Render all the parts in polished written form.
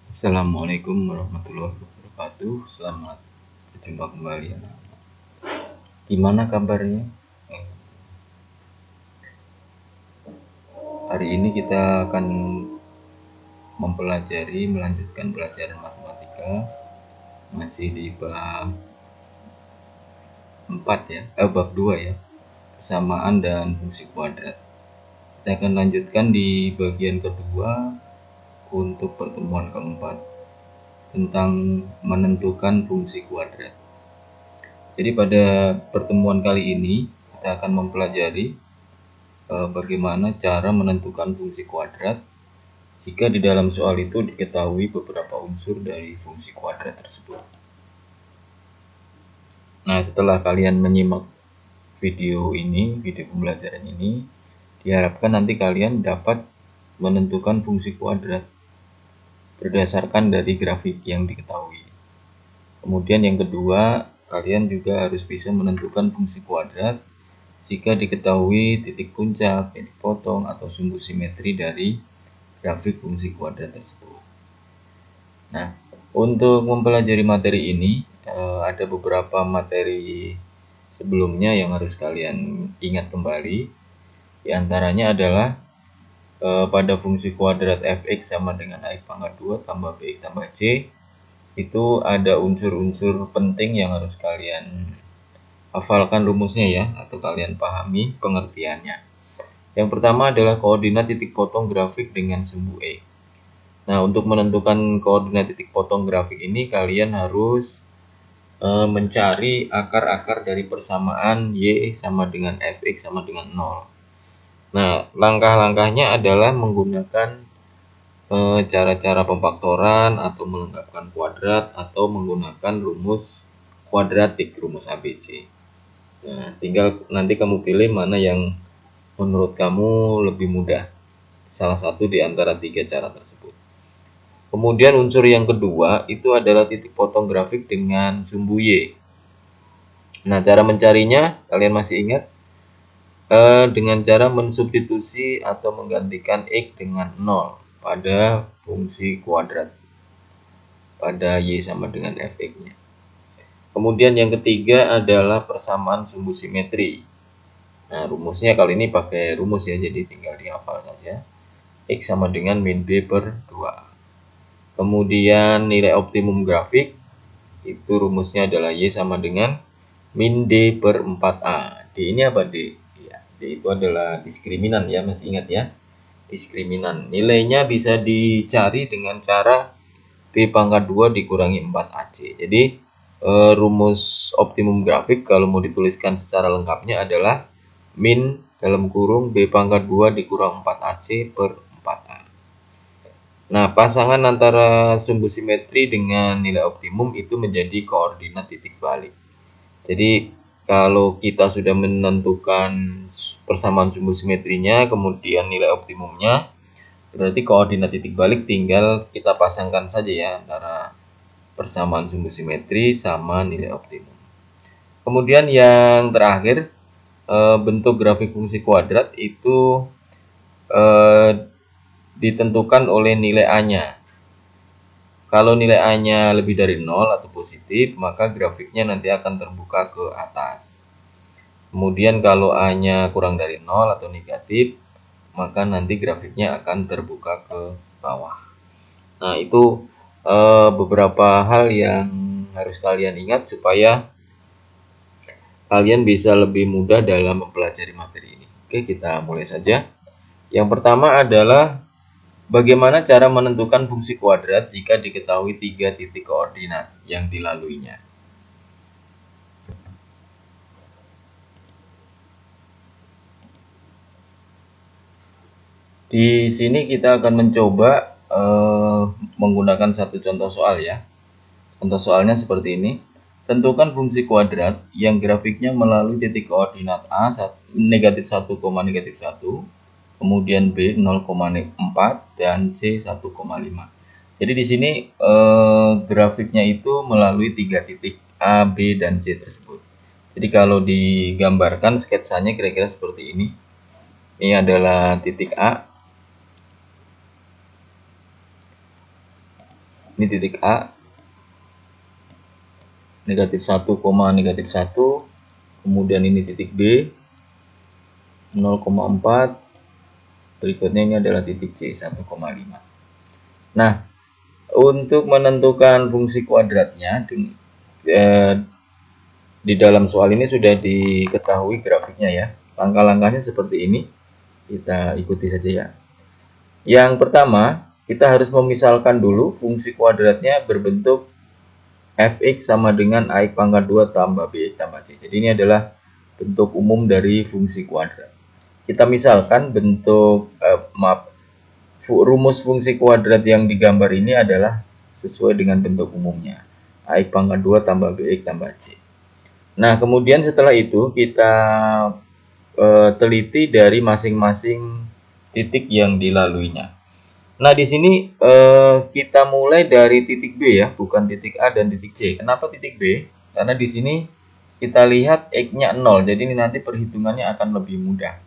Assalamualaikum warahmatullahi wabarakatuh. Selamat berjumpa kembali anak-anak. Gimana kabarnya? Hari ini kita akan melanjutkan pelajaran matematika. Masih di bab 4 ya, bab 2 ya. Kesamaan dan fungsi kuadrat. Kita akan lanjutkan di bagian kedua untuk pertemuan keempat tentang menentukan fungsi kuadrat. Jadi pada pertemuan kali ini kita akan mempelajari bagaimana cara menentukan fungsi kuadrat jika di dalam soal itu diketahui beberapa unsur dari fungsi kuadrat tersebut. Nah, setelah kalian menyimak video pembelajaran ini, diharapkan nanti kalian dapat menentukan fungsi kuadrat berdasarkan dari grafik yang diketahui. Kemudian yang kedua, kalian juga harus bisa menentukan fungsi kuadrat jika diketahui titik puncak, titik potong, atau sumbu simetri dari grafik fungsi kuadrat tersebut. Nah, untuk mempelajari materi ini, ada beberapa materi sebelumnya yang harus kalian ingat kembali. Di antaranya adalah pada fungsi kuadrat fx sama dengan ax pangkat 2 tambah bx tambah c, itu ada unsur-unsur penting yang harus kalian hafalkan rumusnya ya, atau kalian pahami pengertiannya. Yang pertama adalah koordinat titik potong grafik dengan sumbu E. Nah, untuk menentukan koordinat titik potong grafik ini, kalian harus mencari akar-akar dari persamaan Y sama dengan Fx sama dengan 0. Nah, langkah-langkahnya adalah menggunakan cara-cara pemfaktoran atau melengkapkan kuadrat atau menggunakan rumus kuadratik, rumus ABC. Nah, tinggal nanti kamu pilih mana yang menurut kamu lebih mudah. Salah satu di antara 3 cara tersebut. Kemudian unsur yang kedua itu adalah titik potong grafik dengan sumbu Y. Nah, cara mencarinya kalian masih ingat? Dengan cara mensubstitusi atau menggantikan X dengan 0 pada fungsi kuadrat pada Y sama dengan Fx-nya. Kemudian yang ketiga adalah persamaan sumbu simetri. Nah, rumusnya kali ini pakai rumus ya, jadi tinggal dihafal saja. X sama dengan min B per 2. Kemudian nilai optimum grafik, itu rumusnya adalah Y sama dengan min D per 4A. D ini apa D? Ya, D itu adalah diskriminan ya, masih ingat ya? Diskriminan. Nilainya bisa dicari dengan cara B pangkat 2 dikurangi 4AC. Jadi rumus optimum grafik kalau mau dituliskan secara lengkapnya adalah min dalam kurung B pangkat 2 dikurang 4AC per 4A. Nah, pasangan antara sumbu simetri dengan nilai optimum itu menjadi koordinat titik balik. Jadi, kalau kita sudah menentukan persamaan sumbu simetrinya, kemudian nilai optimumnya, berarti koordinat titik balik tinggal kita pasangkan saja ya antara persamaan sumbu simetri sama nilai optimum. Kemudian yang terakhir, bentuk grafik fungsi kuadrat itu ditentukan oleh nilai A-nya. Kalau nilai A-nya lebih dari 0 atau positif, maka grafiknya nanti akan terbuka ke atas. Kemudian kalau A-nya kurang dari 0 atau negatif, maka nanti grafiknya akan terbuka ke bawah. Nah, itu beberapa hal yang harus kalian ingat supaya kalian bisa lebih mudah dalam mempelajari materi ini. Oke, kita mulai saja. Yang pertama adalah bagaimana cara menentukan fungsi kuadrat jika diketahui 3 titik koordinat yang dilaluinya. Di sini kita akan mencoba menggunakan satu contoh soal ya. Contoh soalnya seperti ini. Tentukan fungsi kuadrat yang grafiknya melalui titik koordinat A negatif 1, negatif 1, kemudian B 0,4 dan C 1,5. Jadi di sini grafiknya itu melalui 3 titik A, B, dan C tersebut. Jadi kalau digambarkan sketsanya kira-kira seperti ini. Ini adalah titik A. Ini titik A, negatif 1, negatif 1. Kemudian ini titik B, 0,4. Berikutnya ini adalah titik C, 1,5. Nah, untuk menentukan fungsi kuadratnya, di dalam soal ini sudah diketahui grafiknya ya. Langkah-langkahnya seperti ini. Kita ikuti saja ya. Yang pertama, kita harus memisalkan dulu fungsi kuadratnya berbentuk fx sama dengan ax pangkat 2 tambah bx tambah c. Jadi ini adalah bentuk umum dari fungsi kuadrat. Kita misalkan bentuk rumus fungsi kuadrat yang digambar ini adalah sesuai dengan bentuk umumnya. Ax pangkat 2 tambah bx tambah c. Nah, kemudian setelah itu kita teliti dari masing-masing titik yang dilaluinya. Nah, di sini kita mulai dari titik B ya, bukan titik A dan titik C. Kenapa titik B? Karena di sini kita lihat X-nya 0, jadi ini nanti perhitungannya akan lebih mudah.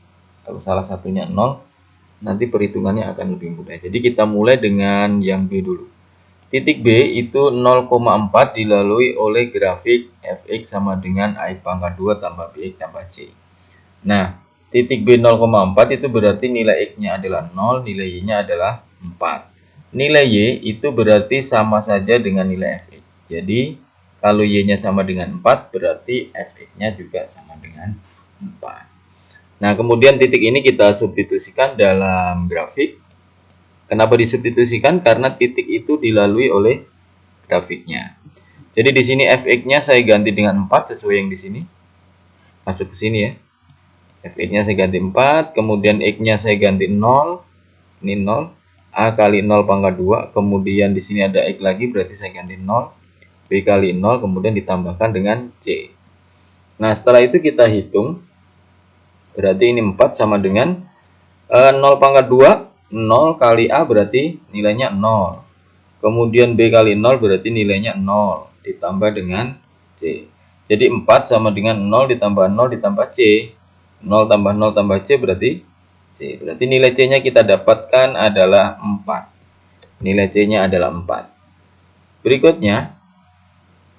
Kalau salah satunya 0, nanti perhitungannya akan lebih mudah. Jadi kita mulai dengan yang B dulu. Titik B itu 0,4 dilalui oleh grafik fx sama dengan ax pangkat 2 tambah bx tambah c. Nah, titik B 0,4 itu berarti nilai X-nya adalah 0, nilai Y-nya adalah 4. Nilai Y itu berarti sama saja dengan nilai Fx. Jadi, kalau Y-nya sama dengan 4, berarti Fx-nya juga sama dengan 4. Nah, kemudian titik ini kita substitusikan dalam grafik. Kenapa disubstitusikan? Karena titik itu dilalui oleh grafiknya. Jadi, di sini Fx-nya saya ganti dengan 4 sesuai yang di sini. Masuk ke sini ya. Fx-nya saya ganti 4, kemudian X-nya saya ganti 0. Ini 0. A kali 0 pangkat 2, kemudian di sini ada X lagi, berarti saya ganti 0. B kali 0, kemudian ditambahkan dengan C. Nah, setelah itu kita hitung. Berarti ini 4 sama dengan 0 pangkat 2. 0 kali A berarti nilainya 0. Kemudian B kali 0 berarti nilainya 0. Ditambah dengan C. Jadi 4 sama dengan 0 ditambah 0 ditambah C. 0 tambah 0 tambah C berarti C. Berarti nilai C-nya kita dapatkan adalah 4. Nilai C-nya adalah 4. Berikutnya,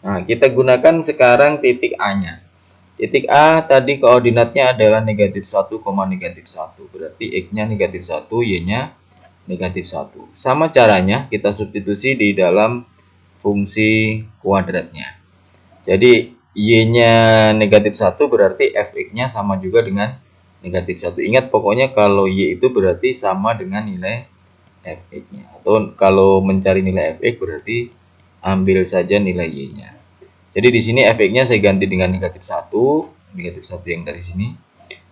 nah kita gunakan sekarang titik A-nya. Titik A tadi koordinatnya adalah negatif 1, negatif 1. Berarti X-nya negatif 1, Y-nya negatif 1. Sama caranya kita substitusi di dalam fungsi kuadratnya. Jadi Y-nya negatif 1 berarti Fx-nya sama juga dengan negatif 1. Ingat pokoknya kalau Y itu berarti sama dengan nilai Fx-nya. Atau kalau mencari nilai Fx berarti ambil saja nilai Y-nya. Jadi di sini Fx-nya saya ganti dengan negatif 1. Negatif 1 yang dari sini.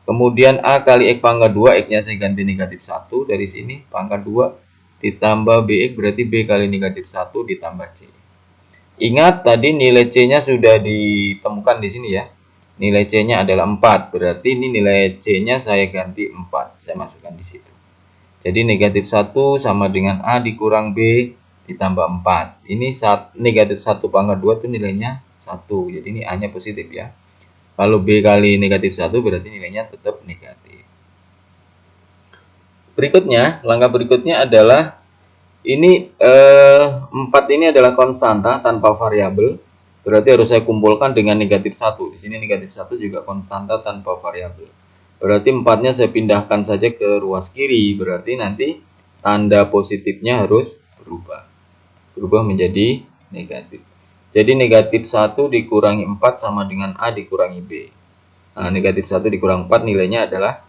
Kemudian A kali X pangkat 2. X-nya saya ganti negatif 1 dari sini. Pangkat 2 ditambah Bx berarti B kali negatif 1 ditambah C. Ingat tadi nilai C-nya sudah ditemukan di sini ya. Nilai C-nya adalah 4. Berarti ini nilai C-nya saya ganti 4. Saya masukkan di situ. Jadi negatif 1 sama dengan A dikurang B ditambah 4. Ini negatif 1 pangkat 2 itu nilainya 1. Jadi ini A-nya positif ya. Kalau B kali negatif 1 berarti nilainya tetap negatif. Berikutnya, langkah berikutnya adalah ini 4 ini adalah konstanta tanpa variabel. Berarti harus saya kumpulkan dengan negatif 1. Di sini negatif 1 juga konstanta tanpa variabel. Berarti 4-nya saya pindahkan saja ke ruas kiri. Berarti nanti tanda positifnya harus berubah. Berubah menjadi negatif. Jadi negatif 1 dikurangi 4 sama dengan A dikurangi B. Nah, negatif 1 dikurang 4 nilainya adalah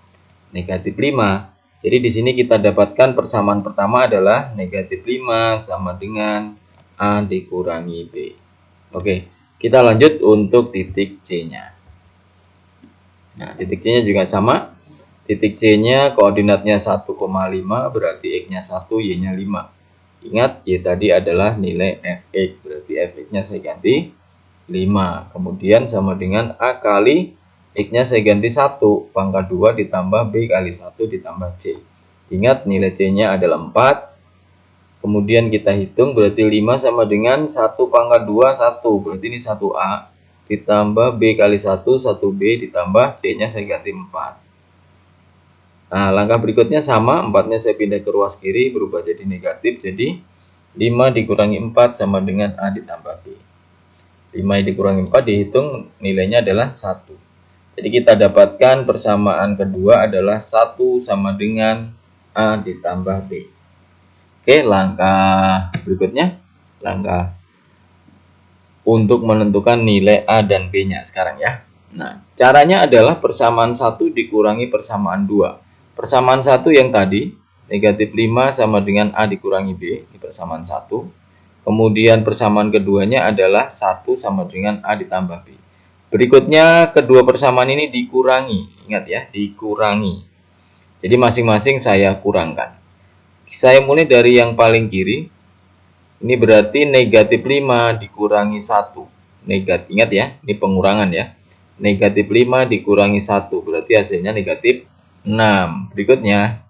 negatif 5. Jadi di sini kita dapatkan persamaan pertama adalah negatif 5 sama dengan A dikurangi B. Oke, kita lanjut untuk titik C-nya. Nah, titik C-nya juga sama. Titik C-nya koordinatnya 1,5 berarti X-nya 1, Y-nya 5. Ingat, Y tadi adalah nilai Fx. Berarti Fx-nya saya ganti 5. Kemudian sama dengan A kali X-nya saya ganti 1, pangkat 2 ditambah B kali 1 ditambah C. Ingat nilai C-nya adalah 4. Kemudian kita hitung berarti 5 sama dengan 1 pangkat 2, 1. Berarti ini 1A ditambah B kali 1, 1B ditambah C-nya saya ganti 4. Nah, langkah berikutnya sama, 4-nya saya pindah ke ruas kiri berubah jadi negatif. Jadi 5 dikurangi 4 sama dengan A ditambah B. 5 dikurangi 4 dihitung nilainya adalah 1. Jadi kita dapatkan persamaan kedua adalah 1 sama dengan A ditambah B. Oke, langkah berikutnya. Langkah untuk menentukan nilai A dan B-nya sekarang ya. Nah, caranya adalah persamaan 1 dikurangi persamaan 2. Persamaan 1 yang tadi, negatif 5 sama dengan A dikurangi B, di persamaan 1. Kemudian persamaan keduanya adalah 1 sama dengan A ditambah B. Berikutnya, kedua persamaan ini dikurangi. Ingat ya, dikurangi. Jadi masing-masing saya kurangkan. Saya mulai dari yang paling kiri. Ini berarti negatif 5 dikurangi 1. Negatif, ingat ya, ini pengurangan ya. Negatif 5 dikurangi 1, berarti hasilnya negatif 6. Berikutnya,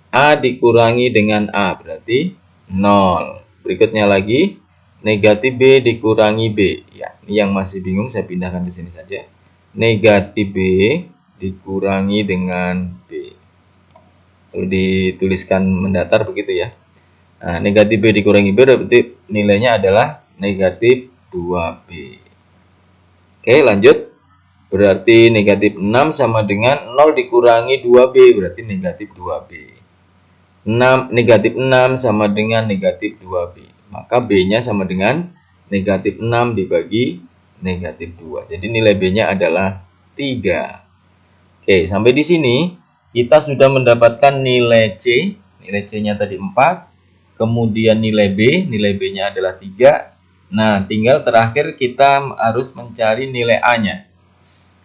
A dikurangi dengan A, berarti 0. Berikutnya lagi, negatif B dikurangi B. Ya, ini yang masih bingung saya pindahkan ke sini saja. Negatif B dikurangi dengan B. Kalau dituliskan mendatar begitu ya. Nah, negatif B dikurangi B berarti nilainya adalah negatif 2B. Oke, lanjut. Berarti negatif 6 sama dengan 0 dikurangi 2B, berarti negatif 2B. 6, negatif 6 sama dengan negatif 2B. Maka B-nya sama dengan negatif 6 dibagi negatif 2. Jadi nilai B-nya adalah 3. Oke, sampai di sini kita sudah mendapatkan nilai C. Nilai C-nya tadi 4. Kemudian nilai B-nya adalah 3. Nah, tinggal terakhir kita harus mencari nilai A-nya.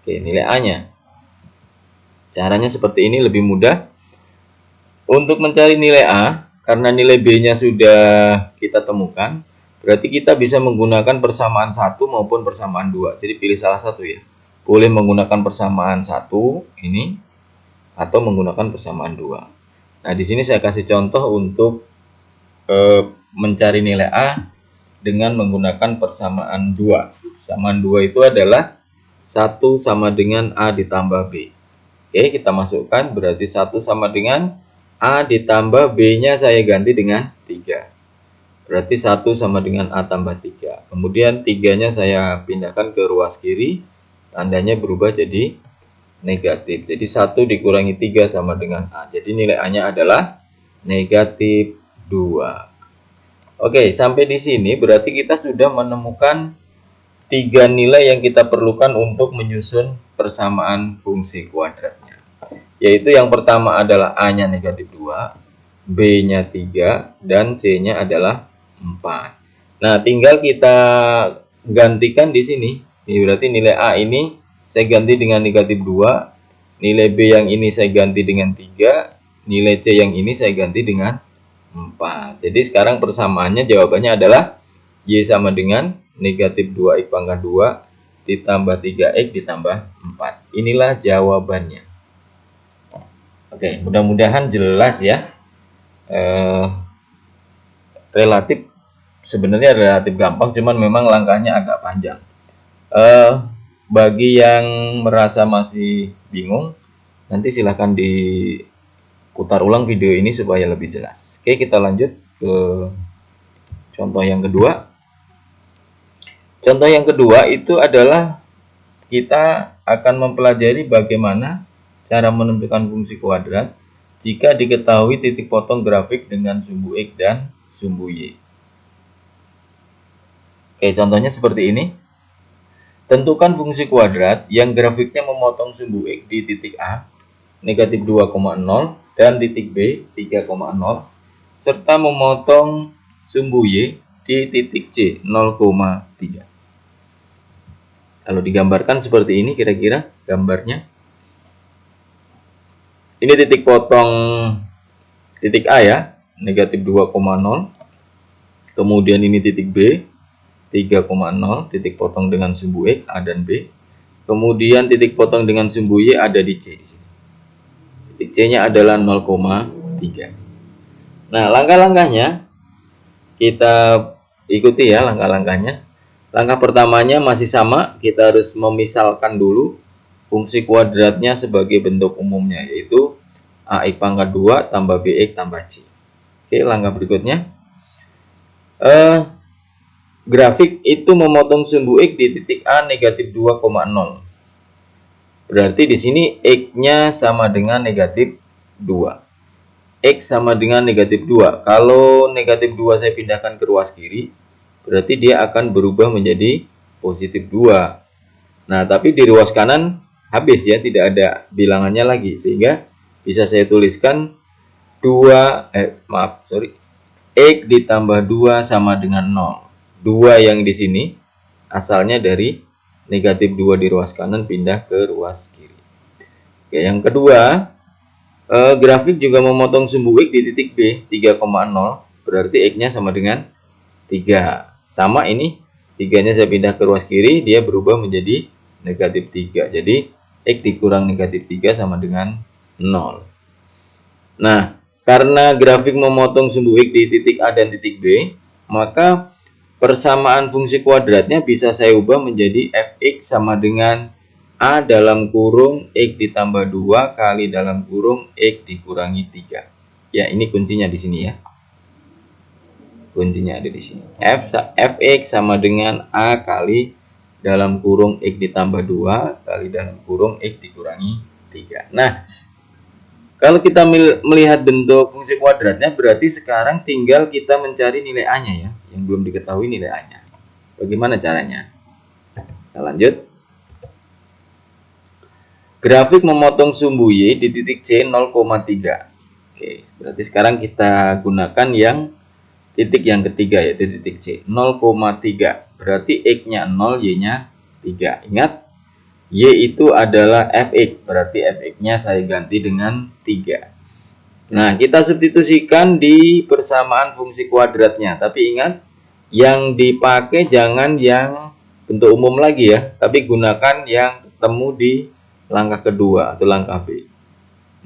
Oke, nilai A-nya. Caranya seperti ini, lebih mudah. Untuk mencari nilai A, karena nilai B-nya sudah kita temukan, berarti kita bisa menggunakan persamaan 1 maupun persamaan 2. Jadi pilih salah satu ya. Boleh menggunakan persamaan 1 ini atau menggunakan persamaan 2. Nah, di sini saya kasih contoh untuk mencari nilai A dengan menggunakan persamaan 2. Persamaan 2 itu adalah 1 sama dengan A ditambah B. Oke, kita masukkan, berarti 1 sama dengan A ditambah B-nya saya ganti dengan 3. Berarti 1 sama dengan A tambah 3. Kemudian 3-nya saya pindahkan ke ruas kiri, tandanya berubah jadi negatif. Jadi 1 dikurangi 3 sama dengan A. Jadi nilai A-nya adalah negatif 2. Oke, sampai di sini berarti kita sudah menemukan 3 nilai yang kita perlukan untuk menyusun persamaan fungsi kuadratnya. Yaitu yang pertama adalah A-nya negatif 2, B-nya 3, dan C-nya adalah 4. Nah, tinggal kita gantikan di sini. Ini berarti nilai A ini saya ganti dengan negatif 2, nilai B yang ini saya ganti dengan 3, nilai C yang ini saya ganti dengan 4. Jadi sekarang persamaannya jawabannya adalah Y sama dengan negatif 2X pangkat 2 ditambah 3X ditambah 4. Inilah jawabannya. Oke, mudah-mudahan jelas ya. Sebenarnya relatif gampang, cuman memang langkahnya agak panjang. Bagi yang merasa masih bingung, nanti silahkan diputar ulang video ini supaya lebih jelas. Oke, kita lanjut ke contoh yang kedua. Contoh yang kedua itu adalah kita akan mempelajari bagaimana cara menentukan fungsi kuadrat jika diketahui titik potong grafik dengan sumbu X dan sumbu Y. Oke, contohnya seperti ini. Tentukan fungsi kuadrat yang grafiknya memotong sumbu X di titik A, negatif 2,0, dan titik B, 3,0, serta memotong sumbu Y di titik C, 0,3. Kalau digambarkan seperti ini kira-kira gambarnya. Ini titik potong titik A ya, negatif 2,0. Kemudian ini titik B, 3,0, titik potong dengan sumbu X, A dan B. Kemudian titik potong dengan sumbu Y ada di C. Titik C-nya adalah 0,3. Nah, langkah-langkahnya kita ikuti ya, langkah-langkahnya. Langkah pertamanya masih sama, kita harus memisalkan dulu fungsi kuadratnya sebagai bentuk umumnya, yaitu AX pangkat 2 tambah BX tambah C. Oke, langkah berikutnya. Grafik itu memotong sumbu X di titik A negatif 2,0. Berarti di sini X-nya sama dengan negatif 2. X sama dengan negatif 2. Kalau negatif 2 saya pindahkan ke ruas kiri, berarti dia akan berubah menjadi positif 2. Nah, tapi di ruas kanan habis ya, tidak ada bilangannya lagi. Sehingga bisa saya tuliskan X ditambah 2 sama dengan 0. 2 yang di sini asalnya dari negatif 2 di ruas kanan pindah ke ruas kiri. Oke, yang kedua, grafik juga memotong sumbu X di titik B 3,0. Berarti X-nya sama dengan 3. Sama ini, 3-nya saya pindah ke ruas kiri, dia berubah menjadi negatif 3. Jadi X dikurang negatif 3 sama dengan 0. Nah, karena grafik memotong sumbu X di titik A dan titik B, maka persamaan fungsi kuadratnya bisa saya ubah menjadi fx sama dengan A dalam kurung X ditambah 2 kali dalam kurung X dikurangi 3. Ya, ini kuncinya di sini ya. Kuncinya ada di sini. Fx sama dengan A kali dalam kurung X ditambah 2 kali dalam kurung X dikurangi 3. Nah, kalau kita melihat bentuk fungsi kuadratnya, berarti sekarang tinggal kita mencari nilai A-nya ya, yang belum diketahui nilai A-nya. Bagaimana caranya? Kita lanjut. Grafik memotong sumbu Y di titik C 0,3. Oke, berarti sekarang kita gunakan yang titik yang ketiga yaitu titik C 0,3. Berarti X-nya 0, Y-nya 3. Ingat, Y itu adalah Fx, berarti Fx-nya saya ganti dengan 3. Nah, kita substitusikan di persamaan fungsi kuadratnya. Tapi ingat, yang dipakai jangan yang bentuk umum lagi ya, tapi gunakan yang ketemu di langkah kedua atau langkah B.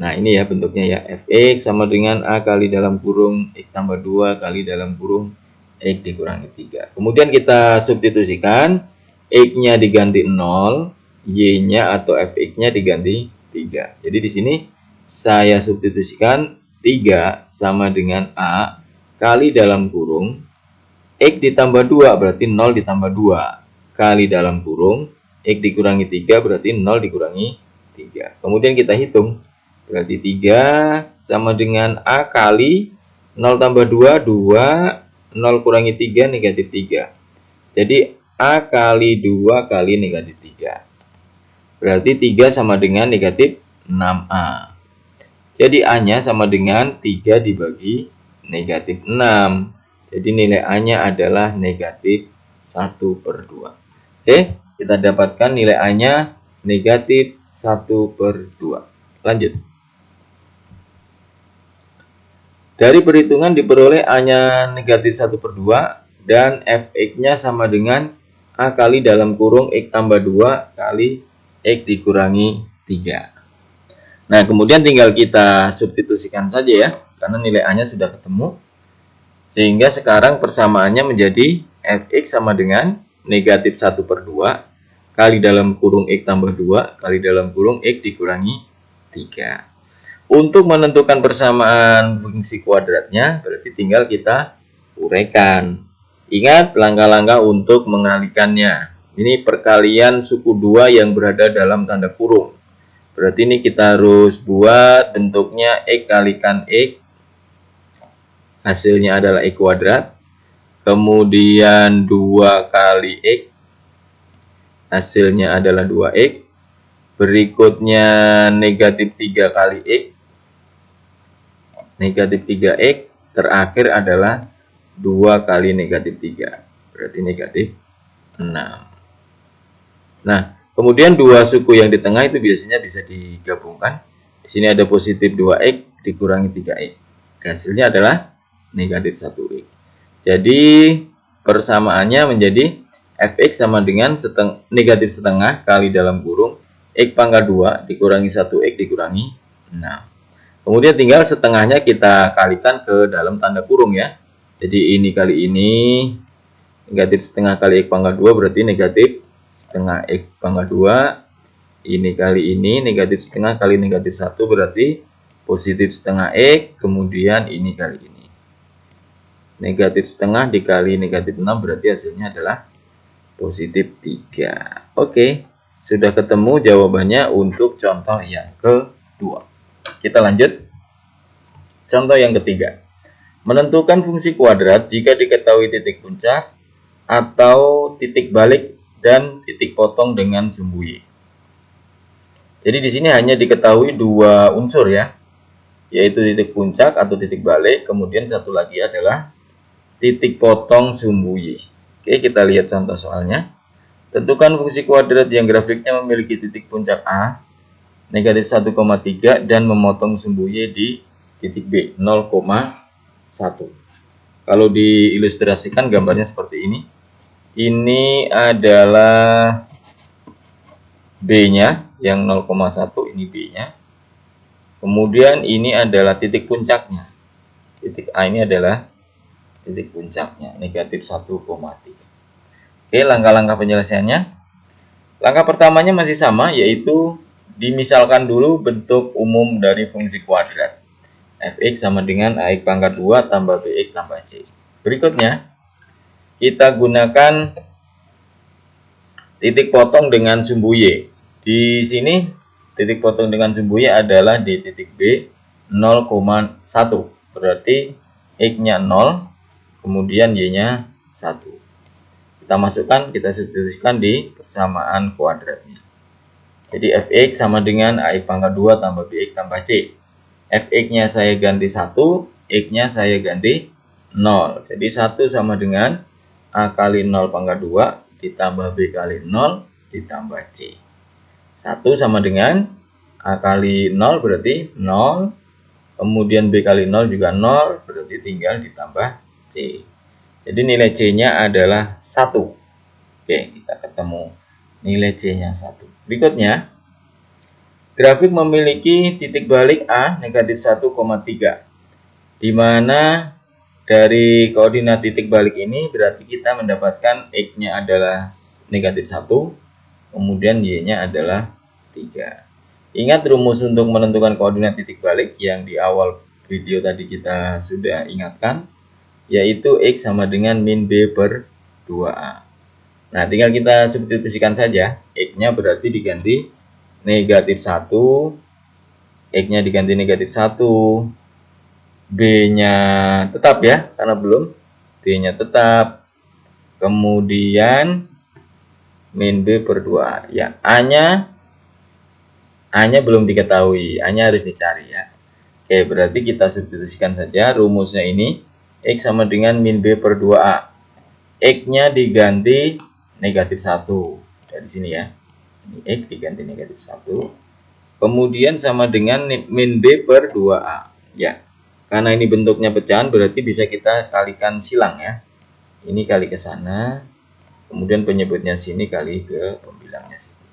Nah, ini ya bentuknya ya. Fx sama dengan A kali dalam kurung X tambah 2 kali dalam kurung X dikurangi 3. Kemudian kita substitusikan, X-nya diganti 0, Y-nya atau Fx-nya diganti 3. Jadi di sini saya substitusikan 3 sama dengan A kali dalam kurung X ditambah 2 berarti 0 ditambah 2 kali dalam kurung X dikurangi 3 berarti 0 dikurangi 3. Kemudian kita hitung. Berarti 3 sama dengan A kali 0 tambah 2, 2. 0 kurangi 3, negatif 3. Jadi A kali 2 kali negatif 3. Berarti 3 sama dengan negatif 6A. Jadi A-nya sama dengan 3 dibagi negatif 6. Jadi nilai A-nya adalah negatif 1/2. Oke, kita dapatkan nilai A-nya negatif 1/2. Lanjut. Dari perhitungan diperoleh A-nya negatif 1/2 dan Fx-nya sama dengan A kali dalam kurung X tambah 2 kali X dikurangi 3. Nah, kemudian tinggal kita substitusikan saja ya, karena nilai A-nya sudah ketemu. Sehingga sekarang persamaannya menjadi Fx sama dengan negatif 1/2 kali dalam kurung X tambah 2 kali dalam kurung X dikurangi 3. Untuk menentukan persamaan fungsi kuadratnya, berarti tinggal kita uraikan. Ingat langkah-langkah untuk mengalikannya. Ini perkalian suku 2 yang berada dalam tanda kurung. Berarti ini kita harus buat bentuknya X kalikan X. Hasilnya adalah X kuadrat. Kemudian 2 kali X. Hasilnya adalah 2X. Berikutnya negatif 3 kali X. Negatif 3X. Terakhir adalah 2 kali negatif 3. Berarti negatif 6. Nah, kemudian dua suku yang di tengah itu biasanya bisa digabungkan. Di sini ada positif 2X dikurangi 3X. Hasilnya adalah negatif 1X. Jadi persamaannya menjadi Fx sama dengan negatif setengah kali dalam kurung X pangkat 2 dikurangi 1X dikurangi 6. Kemudian tinggal setengahnya kita kalikan ke dalam tanda kurung ya. Jadi ini kali ini negatif setengah kali X pangkat 2 berarti negatif setengah X pangkat 2. Ini kali ini negatif setengah kali negatif 1 berarti positif setengah X. Kemudian ini kali ini. Negatif setengah dikali negatif 6 berarti hasilnya adalah positif 3. Oke, sudah ketemu jawabannya untuk contoh yang kedua. Kita lanjut. Contoh yang ketiga. Menentukan fungsi kuadrat jika diketahui titik puncak atau titik balik dan titik potong dengan sumbu Y. Jadi di sini hanya diketahui dua unsur ya, yaitu titik puncak atau titik balik, kemudian satu lagi adalah titik potong sumbu Y. Oke, kita lihat contoh soalnya. Tentukan fungsi kuadrat yang grafiknya memiliki titik puncak A, negatif 1,3 dan memotong sumbu Y di titik B, 0,1. Kalau diilustrasikan gambarnya seperti ini. Ini adalah B-nya yang 0,1, ini B-nya. Kemudian ini adalah titik puncaknya. Titik A ini adalah titik puncaknya, negatif 1,3. Oke, langkah-langkah penyelesaiannya. Langkah pertamanya masih sama, yaitu dimisalkan dulu bentuk umum dari fungsi kuadrat. Fx sama dengan AX pangkat 2 tambah Bx tambah C. Berikutnya, kita gunakan titik potong dengan sumbu Y. Di sini, titik potong dengan sumbu Y adalah di titik B, 0,1. Berarti X-nya 0, kemudian Y-nya 1. Kita masukkan, kita substitusikan di persamaan kuadratnya. Jadi Fx sama dengan AX pangkat 2 tambah Bx tambah C. Fx-nya saya ganti 1, X-nya saya ganti 0. Jadi 1 sama dengan A kali 0 pangkat 2 ditambah B kali 0 ditambah C. 1 sama dengan A kali 0 berarti 0. Kemudian B kali 0 juga 0, berarti tinggal ditambah C. Jadi nilai C-nya adalah 1. Oke, kita ketemu nilai C-nya 1. Berikutnya, grafik memiliki titik balik A negatif 1,3. Di mana dari koordinat titik balik ini berarti kita mendapatkan X-nya adalah negatif 1, kemudian Y-nya adalah 3. Ingat rumus untuk menentukan koordinat titik balik yang di awal video tadi kita sudah ingatkan, yaitu X sama dengan min B per 2A. Nah, tinggal kita substitusikan saja. X-nya berarti diganti negatif 1, X-nya diganti negatif 1, B-nya tetap ya, karena belum. B-nya tetap. Kemudian min B per 2. Ya, A-nya belum diketahui. A-nya harus dicari ya. Oke, berarti kita substitusikan saja rumusnya ini. X sama dengan min B per 2A. X-nya diganti negatif 1. Dari sini ya. Ini X diganti negatif 1. Kemudian sama dengan min B per 2A. Ya, karena ini bentuknya pecahan berarti bisa kita kalikan silang ya. Ini kali ke sana. Kemudian penyebutnya sini kali ke pembilangnya sini.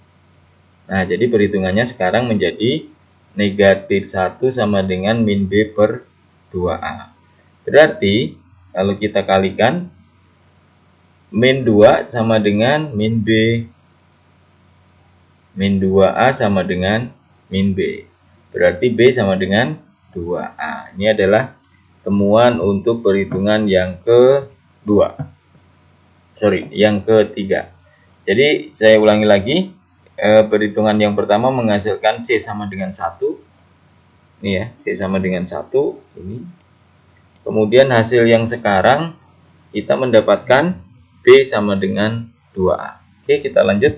Nah, jadi perhitungannya sekarang menjadi negatif 1 sama dengan min B per 2A. Berarti, kalau kita kalikan, min 2 sama dengan min B. Min 2A sama dengan min B. Berarti B sama dengan 2A. Ini adalah temuan untuk perhitungan yang kedua. Yang ketiga. Jadi, saya ulangi lagi. Perhitungan yang pertama menghasilkan C sama dengan 1. Ini ya, C sama dengan 1. Ini. Kemudian hasil yang sekarang kita mendapatkan B sama dengan 2A. Oke, kita lanjut.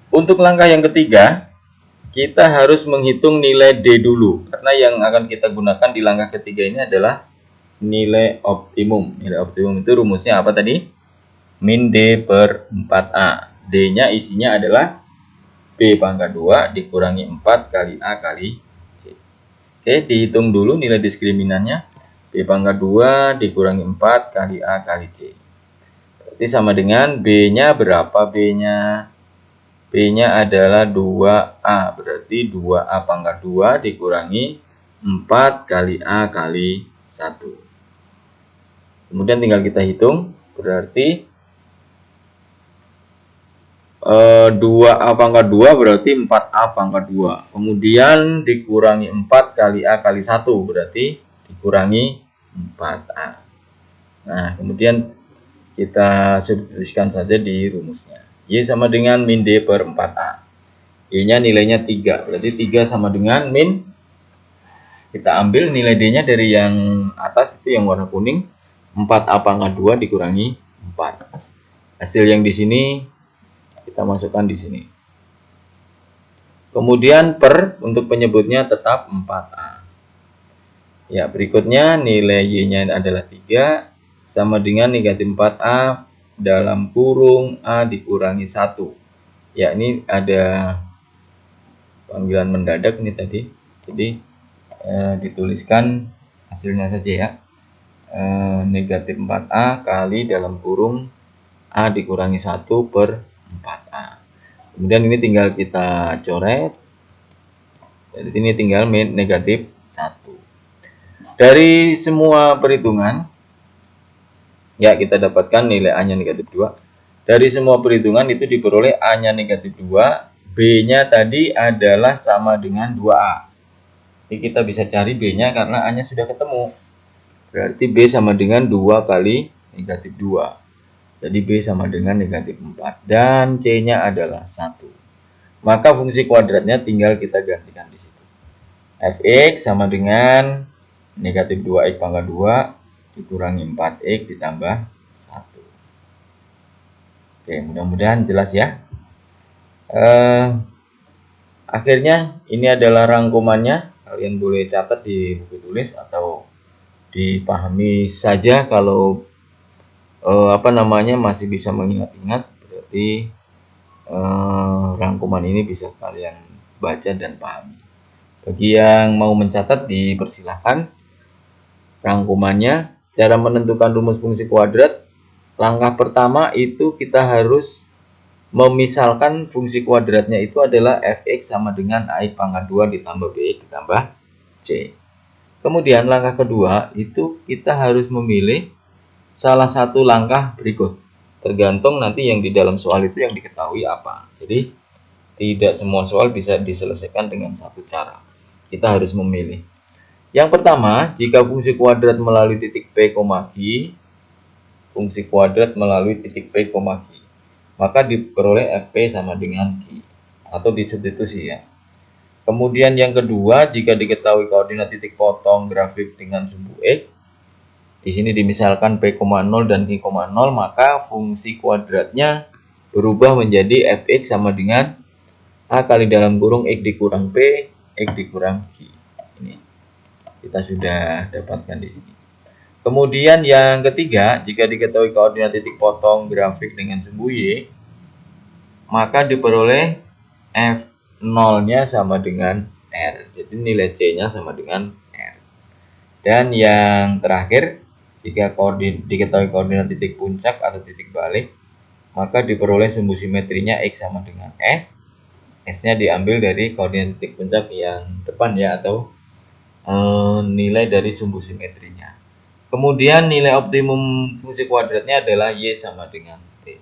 Untuk langkah yang ketiga, kita harus menghitung nilai D dulu. Karena yang akan kita gunakan di langkah ketiga ini adalah nilai optimum. Nilai optimum itu rumusnya apa tadi? Min D per 4A. D-nya isinya adalah B pangkat 2 dikurangi 4 kali A kali C. Oke, dihitung dulu nilai diskriminannya. B pangkat 2 dikurangi 4 kali A kali C. Berarti sama dengan B-nya berapa B-nya? B-nya adalah 2A. Berarti 2A pangkat 2 dikurangi 4 kali A kali 1. Kemudian tinggal kita hitung. Berarti 2A pangkat 2 berarti 4A pangkat 2. Kemudian dikurangi 4 kali A kali 1 berarti dikurangi 4A. Nah, kemudian kita tuliskan saja di rumusnya. Y sama dengan min D per 4A. Y-nya nilainya 3. Berarti 3 sama dengan min. Kita ambil nilai D-nya dari yang atas itu yang warna kuning. 4A pangkat 2 dikurangi 4. Hasil yang di sini kita masukkan di sini. Kemudian per untuk penyebutnya tetap 4A. Ya, berikutnya nilai Y-nya adalah 3 sama dengan negatif 4A dalam kurung A dikurangi 1. Ya, ini ada panggilan mendadak nih tadi. Jadi dituliskan hasilnya saja ya. Negatif 4A kali dalam kurung A dikurangi 1 per 4A. Kemudian ini tinggal kita coret. Jadi ini tinggal negatif 1. Dari semua perhitungan, ya kita dapatkan nilai A-nya negatif 2. Dari semua perhitungan itu diperoleh A-nya negatif 2, B-nya tadi adalah sama dengan 2A. Jadi kita bisa cari B-nya karena A-nya sudah ketemu. Berarti B sama dengan 2 kali negatif 2. Jadi B sama dengan negatif 4. Dan C-nya adalah 1. Maka fungsi kuadratnya tinggal kita gantikan di situ. Fx sama dengan negatif 2x pangkat 2 dikurangi 4x ditambah 1. Oke, mudah-mudahan jelas ya. Akhirnya ini adalah rangkumannya. Kalian boleh catat di buku tulis atau dipahami saja kalau masih bisa mengingat-ingat. Berarti rangkuman ini bisa kalian baca dan pahami. Bagi yang mau mencatat dipersilahkan. Rangkumannya, cara menentukan rumus fungsi kuadrat. Langkah pertama itu kita harus memisalkan fungsi kuadratnya itu adalah fx sama dengan ax pangkat 2 ditambah bx ditambah c. Kemudian langkah kedua itu kita harus memilih salah satu langkah berikut. Tergantung nanti yang di dalam soal itu yang diketahui apa. Jadi tidak semua soal bisa diselesaikan dengan satu cara. Kita harus memilih. Yang pertama, jika fungsi kuadrat melalui titik P, Q, fungsi kuadrat melalui titik P, Q, maka diperoleh Fp sama dengan Q atau disubstitusi ya. Kemudian yang kedua, jika diketahui koordinat titik potong grafik dengan sumbu X, di sini dimisalkan P, 0 dan Q, 0, maka fungsi kuadratnya berubah menjadi Fx sama dengan A kali dalam kurung X dikurang P, X dikurang Q. Ini kita sudah dapatkan di sini. Kemudian yang ketiga, jika diketahui koordinat titik potong grafik dengan sumbu Y, maka diperoleh F0-nya sama dengan R. Jadi nilai C-nya sama dengan R. Dan yang terakhir, jika diketahui koordinat titik puncak atau titik balik, maka diperoleh sumbu simetrinya X sama dengan S. S-nya diambil dari koordinat titik puncak yang depan ya, atau nilai dari sumbu simetrinya. Kemudian nilai optimum fungsi kuadratnya adalah Y sama dengan T.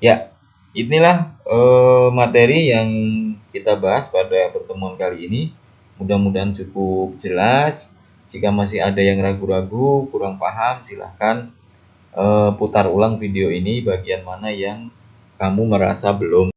Ya, inilah materi yang kita bahas pada pertemuan kali ini. Mudah-mudahan cukup jelas. Jika masih ada yang ragu-ragu, kurang paham, silahkan putar ulang video ini bagian mana yang kamu merasa belum